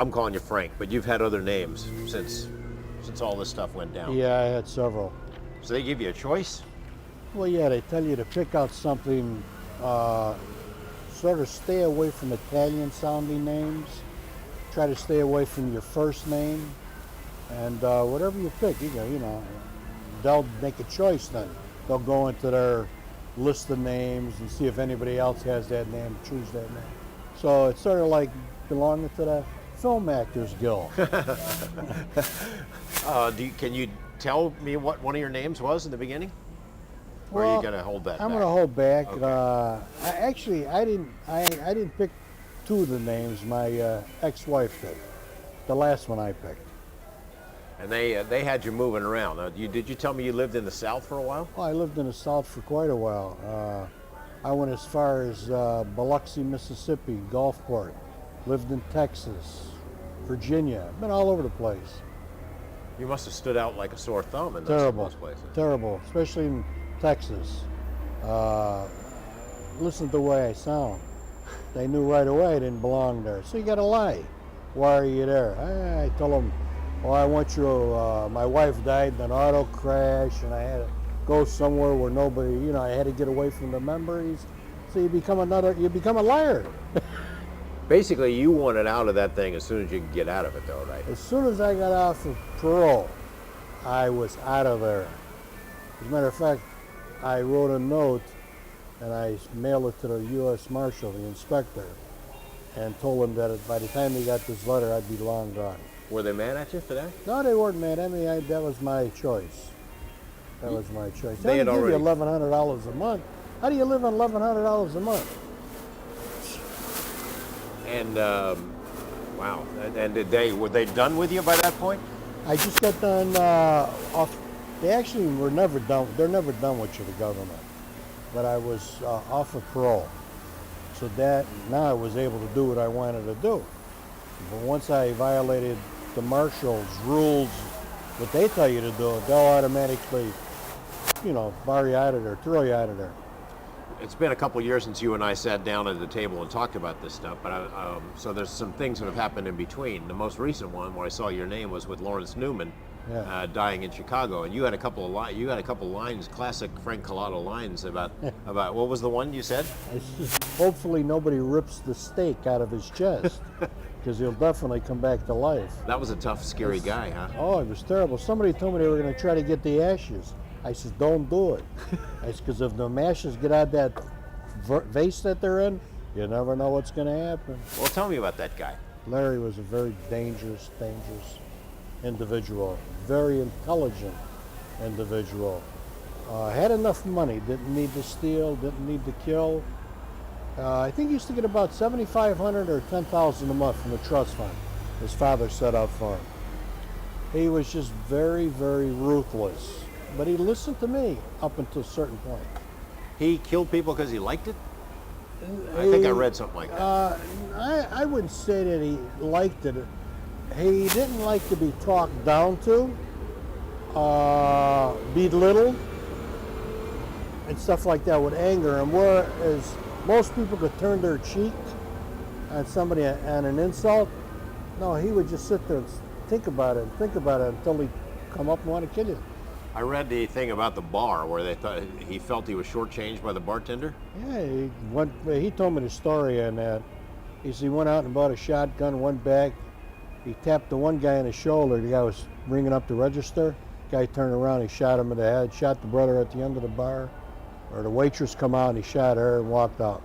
I'm calling you Frank, but you've had other names since all this stuff went down. Yeah, I had several. So they give you a choice? Well, yeah, they tell you to pick out something, sort of stay away from Italian-sounding names. Try to stay away from your first name, and whatever you pick, they'll make a choice then. They'll go into their list of names and see if anybody else has that name, choose that name. So it's sort of like belonging to the Film Actors Guild. Can you tell me what one of your names was in the beginning? Or are you going to hold that I'm back? going to hold back. Okay. I didn't pick two of the names. My ex-wife did. The last one I picked. And they had you moving around. Did you tell me you lived in the South for a while? Well, I lived in the South for quite a while. I went as far as Biloxi, Mississippi, Gulfport. Lived in Texas, Virginia. Been all over the place. You must have stood out like a sore thumb in those places. Terrible, especially in Texas. Listen to the way I sound. They knew right away I didn't belong there. So you got to lie. Why are you there? I told them, well, I want you, my wife died in an auto crash and I had to go somewhere where nobody, I had to get away from the memories. So you become a liar. Basically, you wanted out of that thing as soon as you could get out of it, though, right? As soon as I got off of parole, I was out of there. As a matter of fact, I wrote a note and I mailed it to the U.S. Marshal, the inspector, and told him that by the time he got this letter, I'd be long gone. Were they mad at you for that? No, they weren't mad at me. That was my choice. That was my choice. They had give already... you $1,100 a month. How do you live on $1,100 a month? And wow. And were they done with you by that point? I just got done off. They actually were never done. They're never done with you, the government. But I was off of parole, so that now I was able to do what I wanted to do. But once I violated the marshal's rules, what they tell you to do, they'll automatically, bar you out of there, throw you out of there. It's been a couple of years since you and I sat down at the table and talked about this stuff, but so there's some things that have happened in between. The most recent one, where I saw your name, was with Lawrence Newman, dying in Chicago, and you had a couple of lines, classic Frank Cullota lines about what was the one you said? Hopefully nobody rips the steak out of his chest, because he'll definitely come back to life. That was a tough, scary guy, huh? Oh, it was terrible. Somebody told me they were going to try to get the ashes. I said, don't do it. I said, because if the ashes get out of that vase that they're in, you never know what's going to happen. Well, tell me about that guy. Larry was a very dangerous individual, very intelligent individual. Had enough money, didn't need to steal, didn't need to kill. I think he used to get about $7,500 or $10,000 a month from the trust fund his father set up for him. He was just very, very ruthless. But he listened to me up until a certain point. He killed people because he liked it? I think I read something like that. I wouldn't say that he liked it. He didn't like to be talked down to, belittled, and stuff like that would anger him. Whereas most people could turn their cheek on somebody on an insult. No, he would just sit there and think about it until he'd come up and want to kill you. I read the thing about the bar where they thought he felt he was shortchanged by the bartender. Yeah, he told me the story on that. He said he went out and bought a shotgun, went back. He tapped the one guy in the shoulder. The guy was ringing up the register. The guy turned around, he shot him in the head, shot the brother at the end of the bar. Or the waitress come out and he shot her and walked out.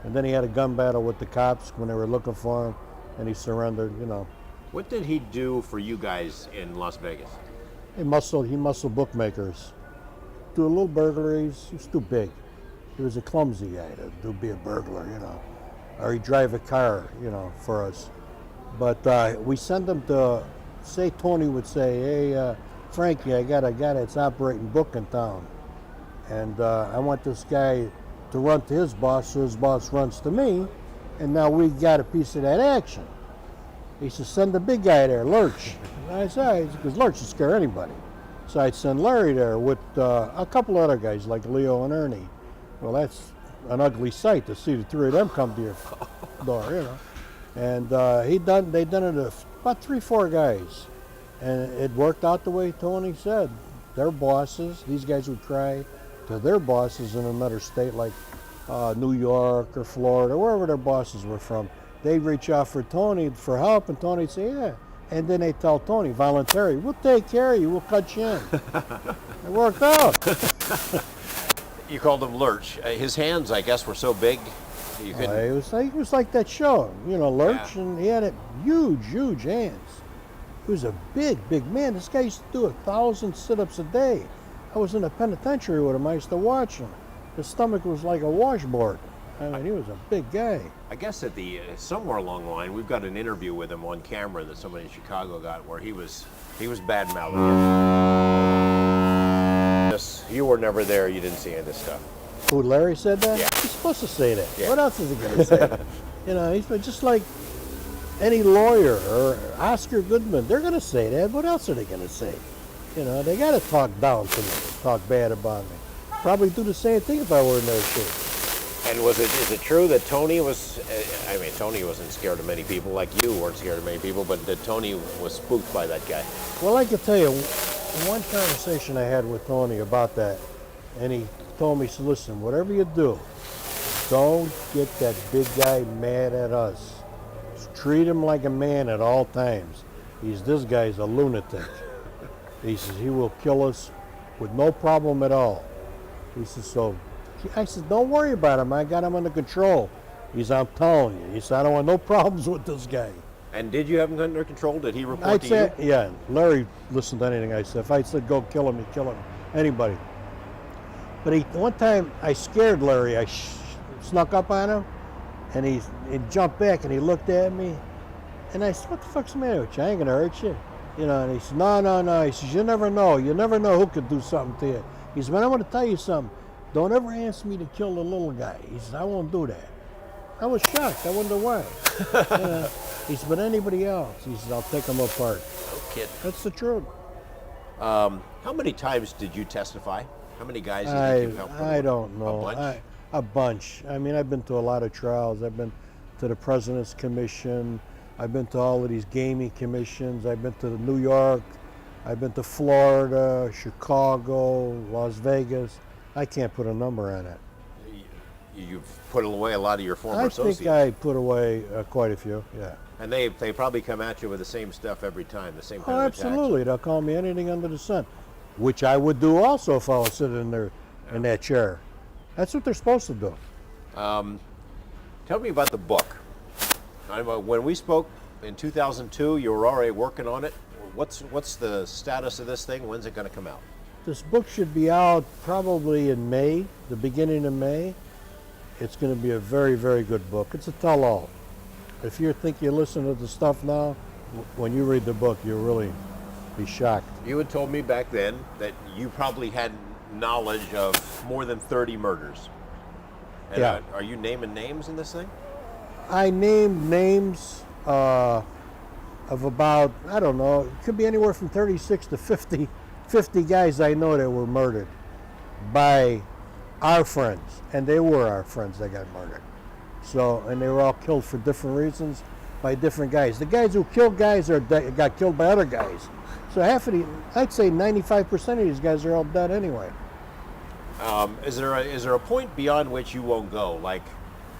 And then he had a gun battle with the cops when they were looking for him, and he surrendered, What did he do for you guys in Las Vegas? He muscled bookmakers. Do a little burglaries. He was too big. He was a clumsy guy to be a burglar, Or he'd drive a car, for us. But we send him to, say Tony would say, hey, Frankie, I got a guy that's operating book in town. And I want this guy to run to his boss, so his boss runs to me. And now we got a piece of that action. He said, send the big guy there, Lurch. And I said, because Lurch would scare anybody. So I'd send Larry there with a couple other guys like Leo and Ernie. Well, that's an ugly sight to see the three of them come to your door, And they done it to about 3-4 guys, and it worked out the way Tony said. Their bosses, these guys would cry to their bosses in another state like New York or Florida, wherever their bosses were from. They'd reach out for Tony for help, and Tony'd say, yeah. And then they tell Tony, voluntary, we'll take care of you, we'll cut you in. It worked out. You called him Lurch. His hands, I guess, were so big you couldn't. He was like that show, Lurch, Yeah. and he had huge hands. He was a big man. This guy used to do 1,000 sit-ups a day. I was in the penitentiary with him. I used to watch him. His stomach was like a washboard. I mean, he was a big guy. I guess at the somewhere along the line, we've got an interview with him on camera that somebody in Chicago got, where he was bad mouthing you. You were never there. You didn't see any of this stuff. Who, Larry said that? Yeah. He's supposed to say that. Yeah. What else is he going to say? He's just like any lawyer or Oscar Goodman. They're going to say that. What else are they going to say? They got to talk down to me, talk bad about me. Probably do the same thing if I were in their shoes. And is it true that Tony was, Tony wasn't scared of many people, like you weren't scared of many people, but that Tony was spooked by that guy? Well, I can tell you, one conversation I had with Tony about that, and he told me, so listen, whatever you do, don't get that big guy mad at us. Just treat him like a man at all times. This guy's a lunatic. He says he will kill us with no problem at all. He says, I said, don't worry about him. I got him under control. He said, I'm telling you. He said, I don't want no problems with this guy. And did you have him under control? Did he report I'd to say, you? yeah, Larry listened to anything I said. If I said go kill him, he'd kill him. Anybody. But one time I scared Larry. I snuck up on him, and he jumped back, and he looked at me. And I said, what the fuck's the matter with you? I ain't going to hurt you. And he said, no. He says, you never know. You never know who could do something to you. He said, man, I want to tell you something. Don't ever ask me to kill the little guy. He said, I won't do that. I was shocked. I wonder why. He said, but anybody else? He said, I'll take them apart. No kidding. That's the truth. How many times did you testify? How many guys did you help? I don't know. A bunch? A bunch. I mean, I've been to a lot of trials. I've been to the President's Commission. I've been to all of these gaming commissions. I've been to New York. I've been to Florida, Chicago, Las Vegas. I can't put a number on it. You've put away a lot of your former associates. I think I put away quite a few, yeah. And they probably come at you with the same stuff every time, the same kind Oh, of absolutely. They'll call me anything under the sun, which I would do also if I was sitting in there in that chair. That's what they're supposed to do. Tell me about the book. When we spoke in 2002, you were already working on it. What's the status of this thing? When's it going to come out? This book should be out probably in May, the beginning of May. It's going to be a very, very good book. It's a tell-all. If you think you listen to the stuff now, when you read the book, you'll really be shocked. You had told me back then that you probably had knowledge of more than 30 murders. And Yeah. Are you naming names in this thing? I named names of about, I don't know, it could be anywhere from 36 to 50 guys I know that were murdered by our friends, and they were our friends that got murdered. So, and they were all killed for different reasons by different guys. The guys who killed guys got killed by other guys. So I'd say 95% of these guys are all dead anyway. Is there a point beyond which you won't go? Like,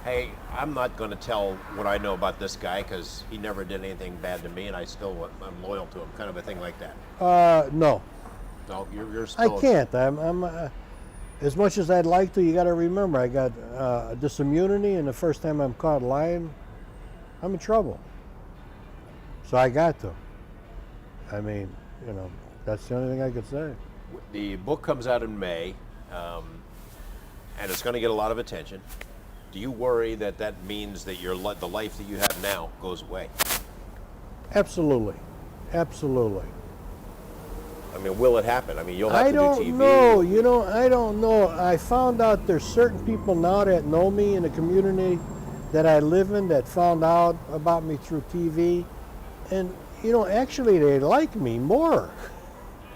hey, I'm not going to tell what I know about this guy because he never did anything bad to me, and I'm loyal to him, kind of a thing like that. No. No, you're still. I can't. I'm as much as I'd like to. You got to remember, I got this immunity, and the first time I'm caught lying, I'm in trouble. So I got to. I mean, that's the only thing I could say. The book comes out in May, and it's going to get a lot of attention. Do you worry that means that the life that you have now goes away? Absolutely, absolutely. I mean, will it happen? I mean, you'll have I to don't do TV. know. I don't know. I found out there's certain people now that know me in the community that I live in that found out about me through TV, and actually they like me more.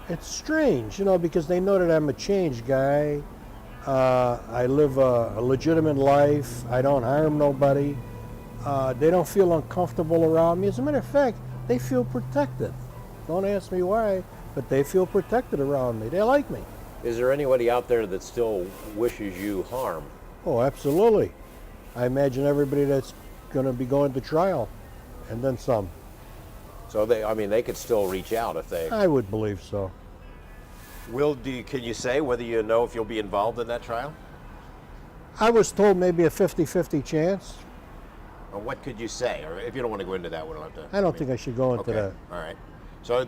It's strange, because they know that I'm a changed guy. I live a legitimate life. I don't harm nobody. They don't feel uncomfortable around me. As a matter of fact, they feel protected. Don't ask me why, but they feel protected around me. They like me. Is there anybody out there that still wishes you harm? Oh, absolutely. I imagine everybody that's going to be going to trial, and then some. So they could still reach out if they. I would believe so. Can you say whether you know if you'll be involved in that trial? I was told maybe a 50-50 chance. Or what could you say? Or if you don't want to go into that, we don't have to. I don't think I should go into that. All right. So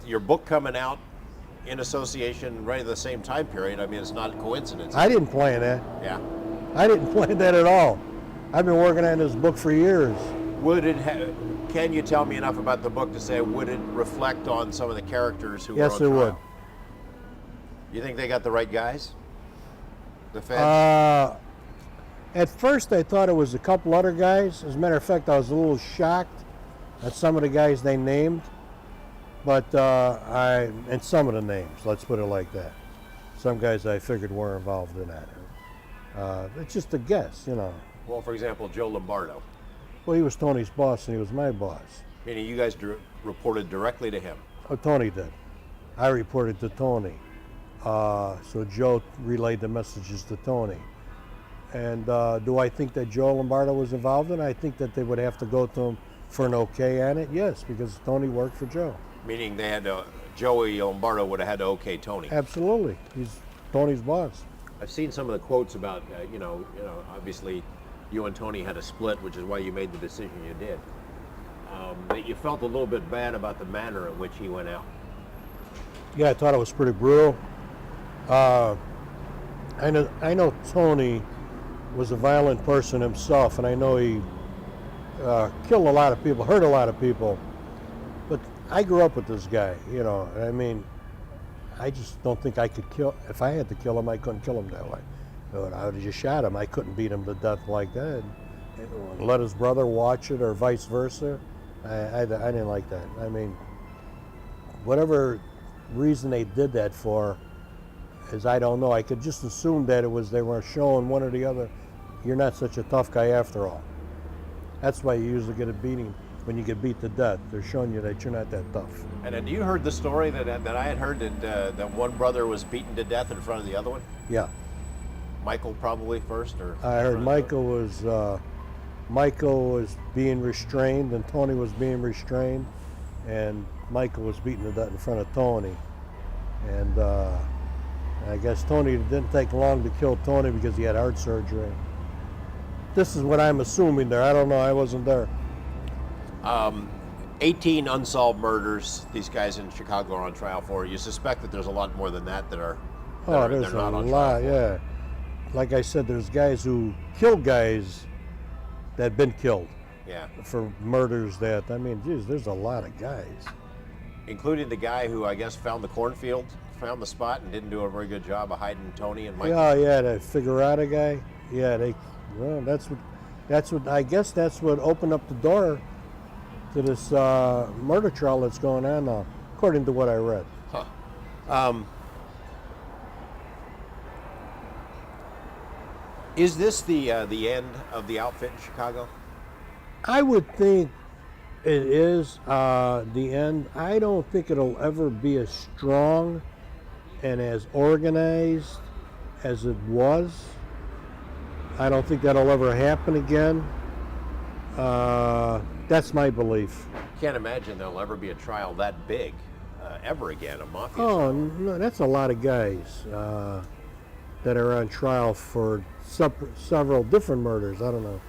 your book coming out in association right at the same time period. I mean, it's not a coincidence. I didn't plan that. Yeah. I didn't plan that at all. I've been working on this book for years. Can you tell me enough about the book to say, would it reflect on some of the characters who were on Yes, trial? it would. You think they got the right guys? The feds? At first, I thought it was a couple other guys. As a matter of fact, I was a little shocked at some of the guys they named, but and some of the names. Let's put it like that. Some guys I figured were involved in that. It's just a guess, you know. Well, for example, Joe Lombardo. Well, he was Tony's boss, and he was my boss. Meaning you guys reported directly to him. Oh, Tony did. I reported to Tony. So Joe relayed the messages to Tony. And do I think that Joe Lombardo was involved in it? I think that they would have to go to him for an okay on it, yes, because Tony worked for Joe. Meaning they had to, Joey Lombardo would have had to okay Tony. Absolutely. He's Tony's boss. I've seen some of the quotes about, obviously you and Tony had a split, which is why you made the decision you did. That you felt a little bit bad about the manner in which he went out. Yeah, I thought it was pretty brutal. I know Tony was a violent person himself, and I know he killed a lot of people, hurt a lot of people. But I grew up with this guy, you know. I mean, I just don't think I could kill. If I had to kill him, I couldn't kill him that way. I would have just shot him. I couldn't beat him to death like that. And let his brother watch it, or vice versa. I didn't like that. I mean, whatever reason they did that for, is I don't know. I could just assume that it was they were showing one or the other, you're not such a tough guy after all. That's why you usually get a beating when you get beat to death. They're showing you that you're not that tough. And had you heard the story that I had heard that one brother was beaten to death in front of the other one? Yeah. Michael probably first, or? I heard Michael was being restrained, and Tony was being restrained, and Michael was beaten to death in front of Tony. And I guess Tony didn't take long to kill Tony because he had heart surgery. This is what I'm assuming there. I don't know. I wasn't there. 18 unsolved murders these guys in Chicago are on trial for. You suspect that there's a lot more than that that are There's not a on lot, trial for. yeah. Like I said, there's guys who killed guys that have been killed Yeah. for murders that, I mean, geez, there's a lot of guys. Including the guy who I guess found the cornfield, found the spot, and didn't do a very good job of hiding Tony and Michael. Yeah, that Figurata guy. Yeah, I guess that's what opened up the door to this murder trial that's going on now, according to what I read. Huh. Is this the end of the outfit in Chicago? I would think it is the end. I don't think it'll ever be as strong and as organized as it was. I don't think that'll ever happen again. That's my belief. Can't imagine there'll ever be a trial that big ever again, a mafia Oh, trial. no, that's a lot of guys that are on trial for several different murders. I don't know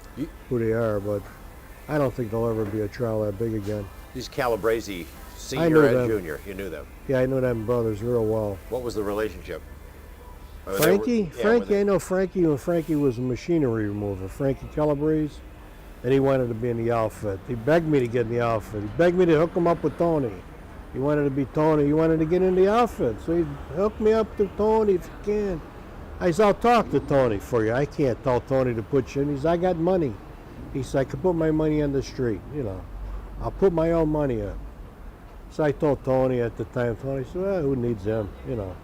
who they are, but I don't think there'll ever be a trial that big again. These Calabrese, I senior knew and them. junior, you knew them. Yeah, I know them brothers real well. What was the relationship? Frankie? I know Frankie when Frankie was a machinery remover. Frankie Calabrese, and he wanted to be in the outfit. He begged me to get in the outfit. He begged me to hook him up with Tony. He wanted to be Tony. He wanted to get in the outfit. So he hooked me up to Tony if you can. I said, I'll talk to Tony for you. I can't tell Tony to put you in. He said, I got money. He said, I could put my money on the street, you know. I'll put my own money up. So I told Tony at the time. Tony said, well, who needs him, you know.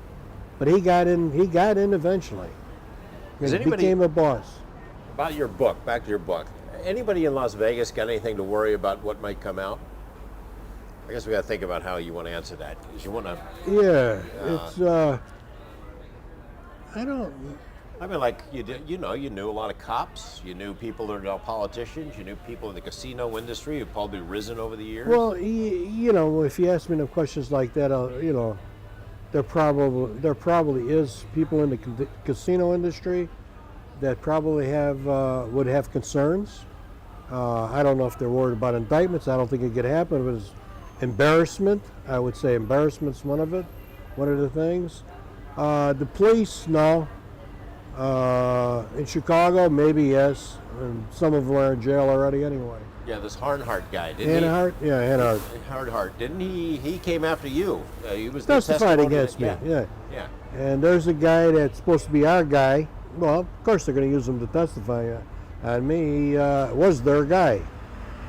But he got in eventually. Is He anybody- became a boss. About your book, back to your book. Anybody in Las Vegas got anything to worry about what might come out? I guess we got to think about how you want to answer that. Because you want to. Yeah, it's. I don't. I mean, like you did, you knew a lot of cops. You knew people that are now politicians. You knew people in the casino industry who've probably risen over the years. Well, if you ask me no questions like that, there probably is people in the casino industry that probably would have concerns. I don't know if they're worried about indictments. I don't think it could happen. It was embarrassment. I would say embarrassment's one of the things. The police, no. In Chicago, maybe yes. And some of them are in jail already anyway. Yeah, this Harnhart guy, didn't he? Hanhart? Yeah, Hanhart. Harnhart, didn't he? He came after you. He was Testified against me, yeah. And there's a guy that's supposed to be our guy. Well, of course they're going to use him to testify on me. He was their guy.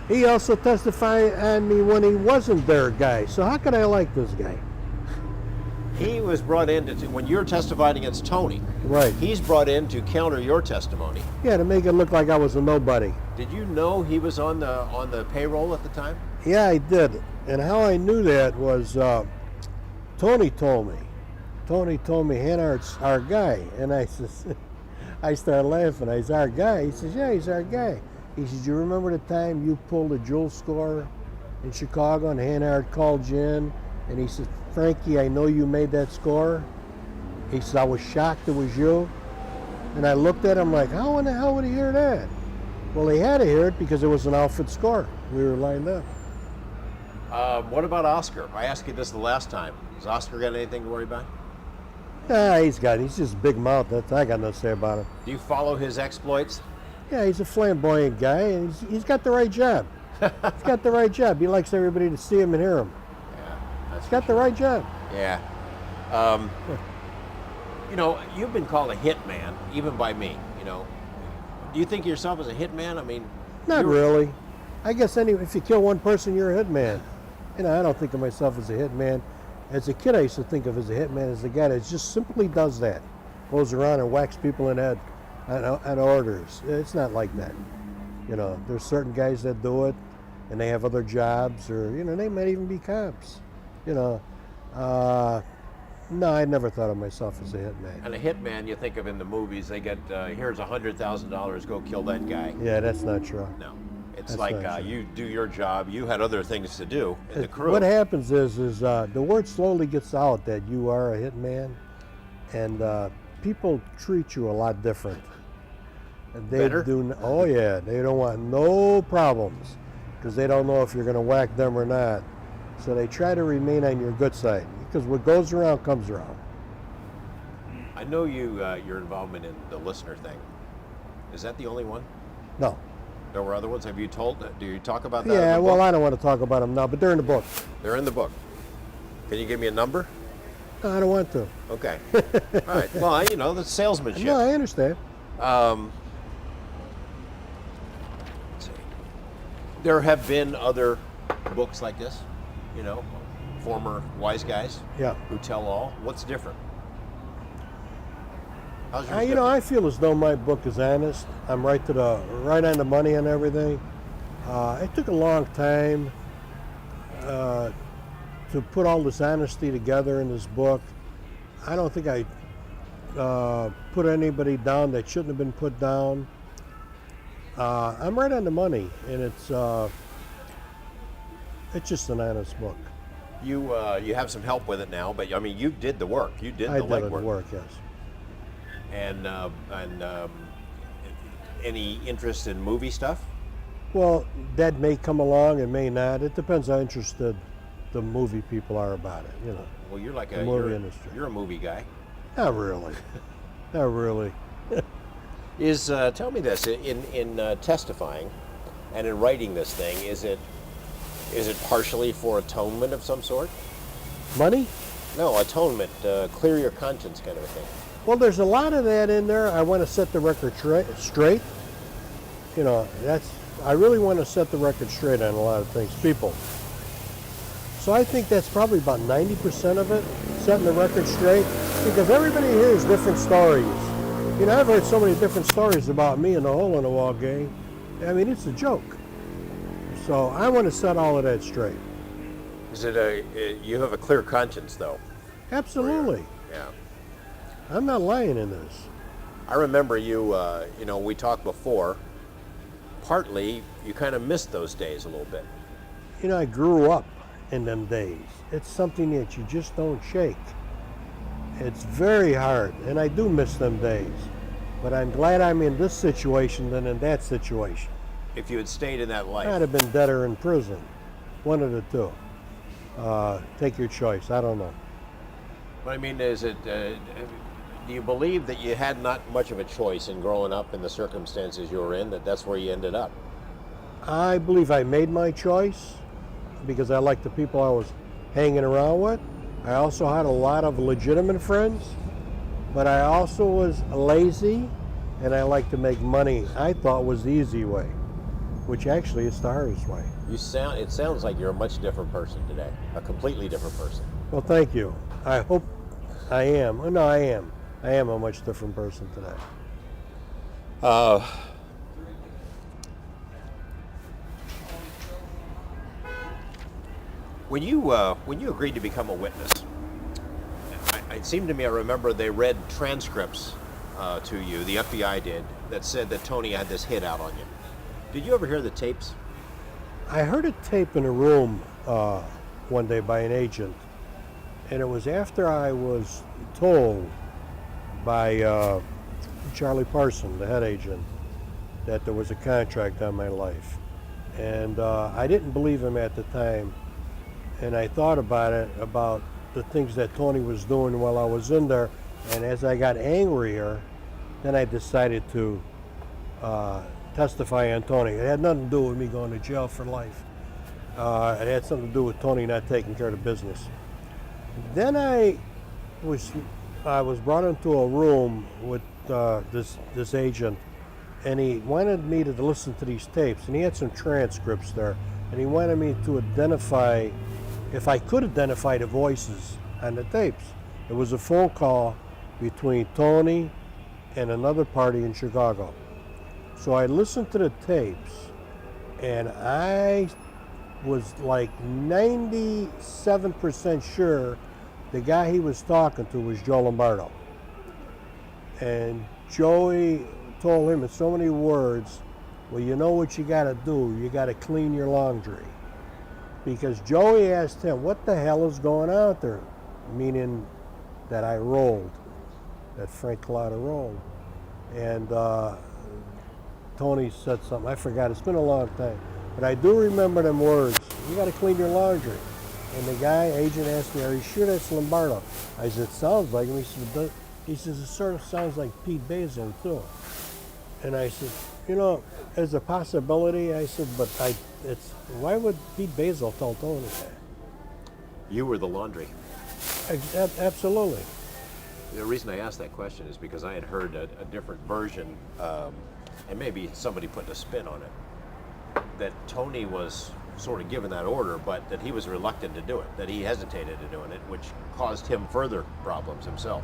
He also testified on me when he wasn't their guy. So how could I like this guy? He was brought in when you're testifying against Tony. Right. He's brought in to counter your testimony. Yeah, to make it look like I was a nobody. Did you know he was on the payroll at the time? Yeah, I did. And how I knew that was Tony told me. Tony told me Hanhart's our guy. And I says, I started laughing. I said, our guy? He says, yeah, he's our guy. He says, you remember the time you pulled a jewel score in Chicago and Hanhart called you in? And he said, Frankie, I know you made that score. He said, I was shocked it was you. And I looked at him like, how in the hell would he hear that? Well, he had to hear it because it was an Alfred score. We were lined up. What about Oscar? I asked you this the last time. Has Oscar got anything to worry about? Nah, he's just a big mouth. I got nothing to say about him. Do you follow his exploits? Yeah, he's a flamboyant guy, and he's got the right job. He's got the right job. He likes everybody to see him and hear him. Yeah, he's got the right job. Yeah. You've been called a hitman, even by me. Do you think of yourself as a hitman? I mean, not really. I guess if you kill one person, you're a hitman. I don't think of myself as a hitman. As a kid, I used to think of as a hitman as a guy that just simply does that, goes around and whacks people in the head on orders. It's not like that. There's certain guys that do it, and they have other jobs, or they might even be cops. No, I never thought of myself as a hitman. And a hitman, you think of in the movies, they get, here's $100,000, go kill that guy. Yeah, that's not true. No. It's like you do your job, you had other things to do in the crew. What happens is the word slowly gets out that you are a hitman, and people treat you a lot different. Better? Oh yeah, they don't want no problems, because they don't know if you're going to whack them or not. So they try to remain on your good side, because what goes around comes around. I know your involvement in the listener thing. Is that the only one? No. There were other ones. Have you told? Do you talk about that? Yeah, in the well, book? I don't want to talk about them now, but they're in the book. They're in the book. Can you give me a number? No, I don't want to. Okay. All right. Well, the salesmanship. No, I understand. Let's see. There have been other books like this, former wise guys who tell all. What's different? How's yours different? I feel as though my book is honest. I'm right on the money and everything. It took a long time to put all this honesty together in this book. I don't think I put anybody down that shouldn't have been put down. I'm right on the money, and it's just an honest book. You have some help with it now, but you did the work. You did the legwork. I did the work, yes. And any interest in movie stuff? Well, that may come along and may not. It depends how interested the movie people are about it. Well, you're like the movie industry. You're a movie guy. Not really. Not really. Tell me this: in testifying and in writing this thing, is it partially for atonement of some sort? Money? No, atonement, clear your conscience kind of a thing. Well, there's a lot of that in there. I want to set the record straight. I really want to set the record straight on a lot of things, people. So I think that's probably about 90% of it, setting the record straight, because everybody hears different stories. I've heard so many different stories about me and the Hole in the Wall gang. I mean, it's a joke. So I want to set all of that straight. Is it you have a clear conscience, though? Absolutely. Yeah. I'm not lying in this. I remember you, we talked before, partly you kind of missed those days a little bit. I grew up in them days. It's something that you just don't shake. It's very hard, and I do miss them days. But I'm glad I'm in this situation than in that situation. If you had stayed in that life. I'd have been dead or in prison. One of the two. Take your choice. I don't know. But I mean, do you believe that you had not much of a choice in growing up in the circumstances you were in, that's where you ended up? I believe I made my choice because I liked the people I was hanging around with. I also had a lot of legitimate friends, but I also was lazy and I liked to make money. I thought was the easy way, which actually is the hardest way. It sounds like you're a much different person today, a completely different person. Well, thank you. I hope I am. Oh, no, I am. I am a much different person today. When you agreed to become a witness, it seemed to me I remember they read transcripts to you, the FBI did, that said that Tony had this hit out on you. Did you ever hear the tapes? I heard a tape in a room one day by an agent, and it was after I was told by Charlie Parson, the head agent, that there was a contract on my life. And I didn't believe him at the time, and I thought about it, about the things that Tony was doing while I was in there, and as I got angrier, then I decided to testify on Tony. It had nothing to do with me going to jail for life. It had something to do with Tony not taking care of the business. Then I was brought into a room with this agent, and he wanted me to listen to these tapes, and he had some transcripts there, and he wanted me to identify, if I could identify the voices on the tapes. It was a phone call between Tony and another party in Chicago. So I listened to the tapes, and I was like 97% sure the guy he was talking to was Joe Lombardo. And Joey told him in so many words, well, you know what you gotta do? You gotta clean your laundry. Because Joey asked him, what the hell is going on out there? Meaning that I rolled, that Frank Cullota rolled. And Tony said something, I forgot, it's been a long time. But I do remember them words, you gotta clean your laundry. And the agent asked me, are you sure that's Lombardo? I said, sounds like him. He says, it sort of sounds like Pete Basil too. And I said, there's a possibility. I said, but why would Pete Basil tell Tony that? You were the laundry. Absolutely. The reason I asked that question is because I had heard a different version, and maybe somebody put a spin on it, that Tony was sort of given that order, but that he was reluctant to do it, that he hesitated to doing it, which caused him further problems himself.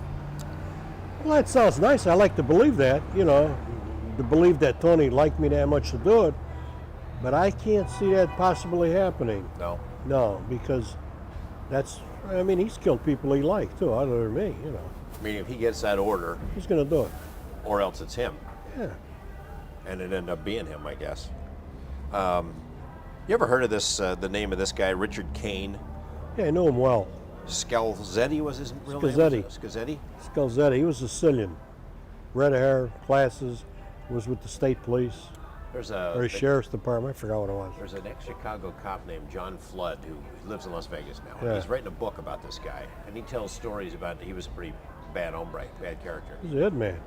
Well, that sounds nice. I like to believe that, to believe that Tony liked me that much to do it, but I can't see that possibly happening. No? No, because he's killed people he liked too, other than me, I mean, if he gets that order... He's going to do it. Or else it's him. Yeah. And it ended up being him, I guess. You ever heard of this, the name of this guy, Richard Kane? Yeah, I know him well. Scalzetti was his real name? Scalzetti. Scalzetti. He was Sicilian. Red hair, glasses, was with the state police. Or sheriff's department, I forgot what it was. There's an ex-Chicago cop named John Flood who lives in Las Vegas now. Yeah. He's writing a book about this guy, and he tells stories about he was a pretty bad hombre, bad character. He's a head man.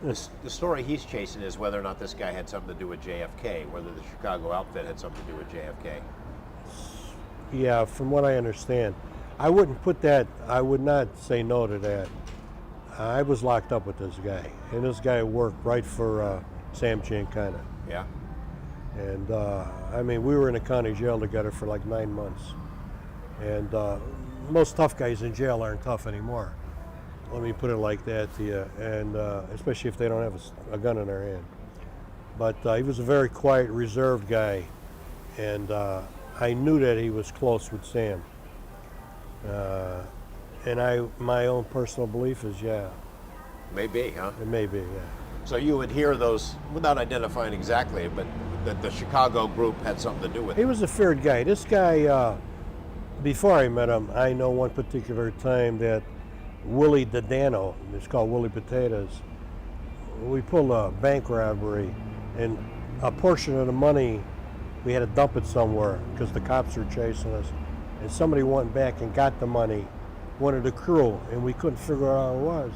The story he's chasing is whether or not this guy had something to do with JFK, whether the Chicago outfit had something to do with JFK. Yeah, from what I understand. I would not say no to that. I was locked up with this guy, and this guy worked right for Sam Giancana. Yeah. And we were in a county jail together for like 9 months. And most tough guys in jail aren't tough anymore. Let me put it like that to you, and especially if they don't have a gun in their hand. But he was a very quiet, reserved guy, and I knew that he was close with Sam. And my own personal belief is, yeah, Maybe, huh? it may be, yeah. So you would hear those, without identifying exactly, but that the Chicago group had something to do with He it. was a feared guy. This guy, before I met him, I know one particular time that Willie Dodano, it's called Willie Potatoes, we pulled a bank robbery, and a portion of the money, we had to dump it somewhere because the cops were chasing us. And somebody went back and got the money, one of the crew, and we couldn't figure out who it was.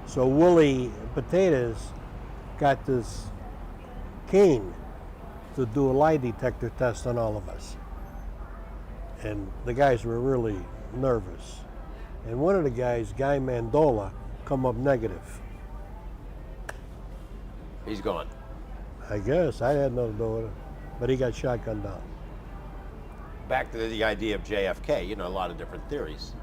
So Willie Potatoes got this cane to do a lie detector test on all of us. And the guys were really nervous. And one of the guys, Guy Mandola, come up negative. He's gone. I guess. I had nothing to do with it. But he got shotgunned down. Back to the idea of JFK, a lot of different theories.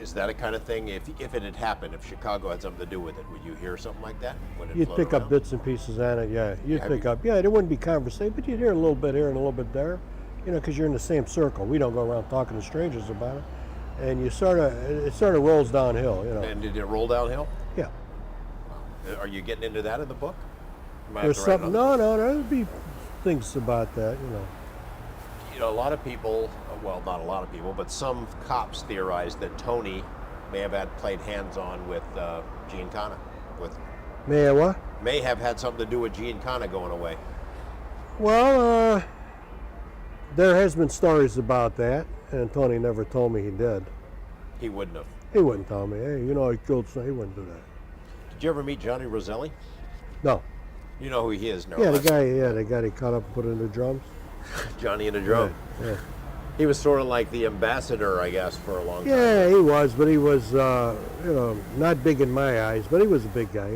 Is that a kind of thing, if it had happened, if Chicago had something to do with it, would you hear something like that? Would it You'd float pick up around? bits and pieces on it, yeah. You'd Have pick you- up, yeah, there wouldn't be conversation, but you'd hear a little bit here and a little bit there, because you're in the same circle. We don't go around talking to strangers about it. And it sort of rolls downhill, And did it roll downhill? Yeah. Are you getting into that in the book? You might have There's to write something, another no, there'd be things about that, book. A lot of people, well, not a lot of people, but some cops theorize that Tony may have played hands-on with Giancana. May have had something to do with Giancana going away. Well, there has been stories about that, and Tony never told me he did. He wouldn't have. He wouldn't tell me, hey, he killed someone. He wouldn't do that. Did you ever meet Johnny Roselli? No. You know who he is now. Yeah, the guy they cut up and put in the drums. Johnny in a drum. Yeah. He was sort of like the ambassador, I guess, for a long time. Yeah, he was, but he was, not big in my eyes, but he was a big guy,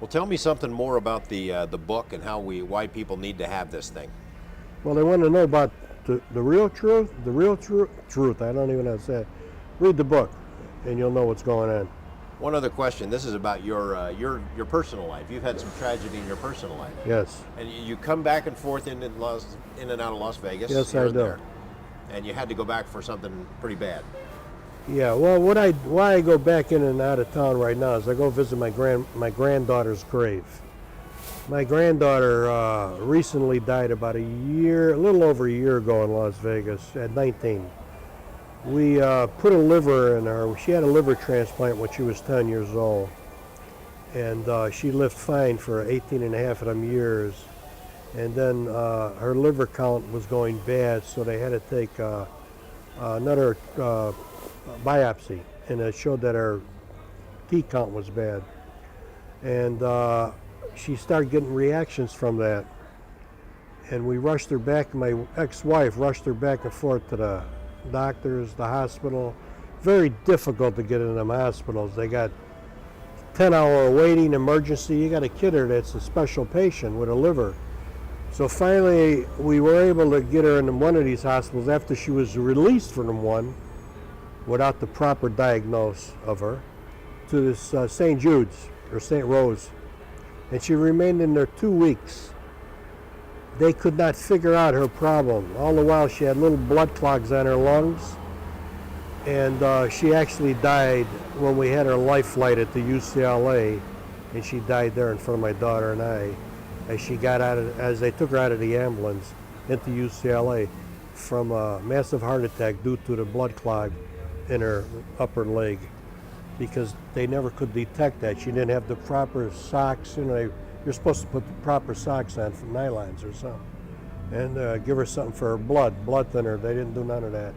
Well, tell me something more about the book and why people need to have this thing. Well, they want to know about the real truth, truth. I don't even know how to say it. Read the book, and you'll know what's going on. One other question. This is about your personal life. You've had some tragedy in your personal life. Yes. And you come back and forth in and out of Las Vegas. Yes, here I and do. there. And you had to go back for something pretty bad. Yeah. Well, why I go back in and out of town right now is I go visit my granddaughter's grave. My granddaughter recently died about a little over a year ago in Las Vegas at 19. We put a liver in her. She had a liver transplant when she was 10 years old. And she lived fine for 18 and a half of them years. And then her liver count was going bad, so they had to take another biopsy. And it showed that her T count was bad. And she started getting reactions from that. And we rushed her back, my ex-wife rushed her back and forth to the doctors, the hospital. Very difficult to get in them hospitals. They got 10-hour waiting, emergency. You got a kid there that's a special patient with a liver. So finally, we were able to get her in one of these hospitals after she was released from one without the proper diagnosis of her, to this St. Jude's or St. Rose. And she remained in there 2 weeks. They could not figure out her problem. All the while she had little blood clogs on her lungs. And she actually died when we had her life flight at the UCLA, and she died there in front of my daughter and I, as they took her out of the ambulance into UCLA from a massive heart attack due to the blood clog in her upper leg, because they never could detect that. She didn't have the proper socks. You're supposed to put the proper socks on from nylons or something, and give her something for her blood thinner. They didn't do none of that.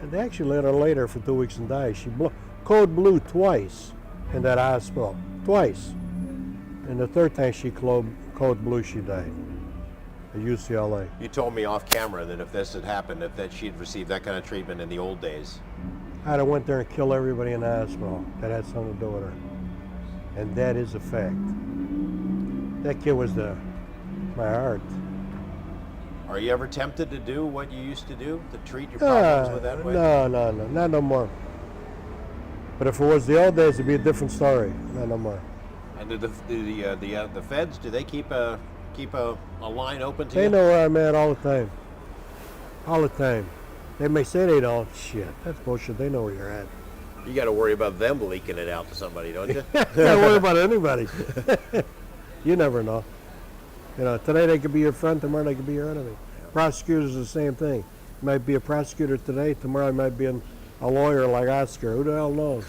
And they actually let her lay there for 2 weeks and die. She code blue twice in that hospital, twice. And the third time she code blue, she died at UCLA. You told me off camera that if this had happened, that she'd received that kind of treatment in the old days. I'd have went there and killed everybody in the hospital that had something to do with her. And that is a fact. That kid was my heart. Are you ever tempted to do what you used to do, to treat your problems with that way? No, not no more. But if it was the old days, it'd be a different story. Not no more. And do the feds, do they keep a keep a line open to They you? know where I'm at all the time. All the time. They may say they don't. Shit, that's bullshit. They know where you're at. You got to worry about them leaking it out to somebody, don't you? Can't worry about anybody. You never know. You know, today they could be your friend, tomorrow they could be your enemy. Prosecutors the same thing. You might be a prosecutor today, tomorrow I might be a lawyer like Oscar. Who the hell knows?